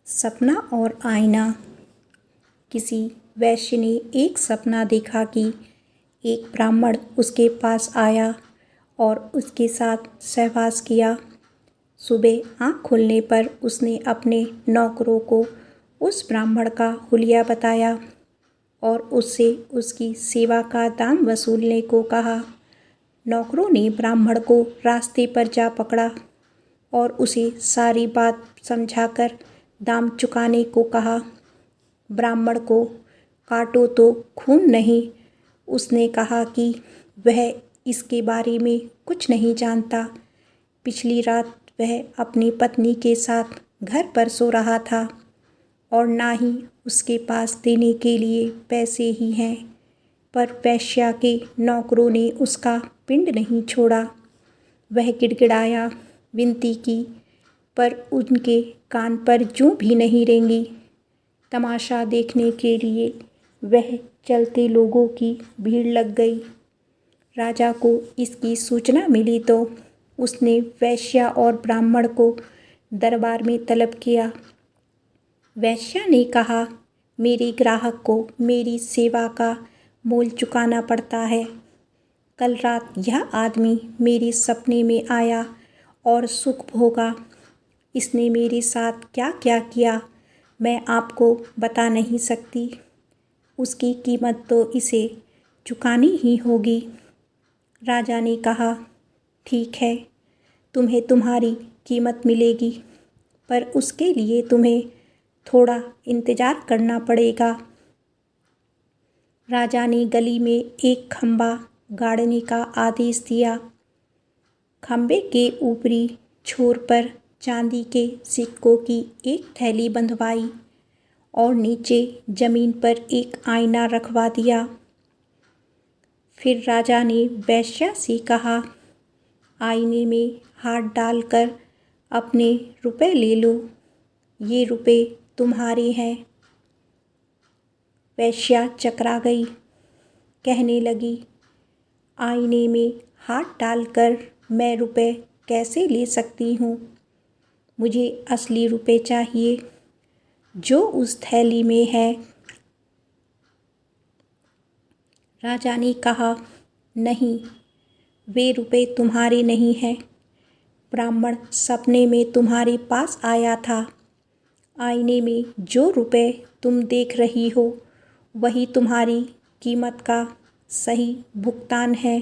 सपना और आईना। किसी वैश्य ने एक सपना देखा कि एक ब्राह्मण उसके पास आया और उसके साथ सहवास किया। सुबह आँख खुलने पर उसने अपने नौकरों को उस ब्राह्मण का हुलिया बताया और उससे उसकी सेवा का दाम वसूलने को कहा। नौकरों ने ब्राह्मण को रास्ते पर जा पकड़ा और उसे सारी बात समझाकर दाम चुकाने को कहा। ब्राह्मण को काटो तो खून नहीं, उसने कहा कि वह इसके बारे में कुछ नहीं जानता। पिछली रात वह अपनी पत्नी के साथ घर पर सो रहा था और ना ही उसके पास देने के लिए पैसे ही हैं, पर वेश्या के नौकरों ने उसका पिंड नहीं छोड़ा। वह गिड़गिड़ाया, विनती की, पर उनके कान पर जूं भी नहीं रेंगी। तमाशा देखने के लिए वह चलते लोगों की भीड़ लग गई। राजा को इसकी सूचना मिली तो उसने वैश्या और ब्राह्मण को दरबार में तलब किया। वैश्या ने कहा, मेरे ग्राहक को मेरी सेवा का मोल चुकाना पड़ता है। कल रात यह आदमी मेरे सपने में आया और सुख भोगा। इसने मेरे साथ क्या क्या किया मैं आपको बता नहीं सकती। उसकी कीमत तो इसे चुकानी ही होगी। राजा ने कहा, ठीक है, तुम्हें तुम्हारी कीमत मिलेगी, पर उसके लिए तुम्हें थोड़ा इंतज़ार करना पड़ेगा। राजा ने गली में एक खंबा गाड़ने का आदेश दिया। खंबे के ऊपरी छोर पर चांदी के सिक्कों की एक थैली बंधवाई और नीचे जमीन पर एक आईना रखवा दिया। फिर राजा ने वेश्या से कहा, आईने में हाथ डालकर अपने रुपए ले लो, ये रुपए तुम्हारे हैं। वेश्या चकरा गई, कहने लगी, आईने में हाथ डालकर मैं रुपए कैसे ले सकती हूँ? मुझे असली रुपए चाहिए जो उस थैली में है। राजा ने कहा, नहीं, वे रुपए तुम्हारे नहीं हैं। ब्राह्मण सपने में तुम्हारे पास आया था। आईने में जो रुपए तुम देख रही हो वही तुम्हारी कीमत का सही भुगतान है।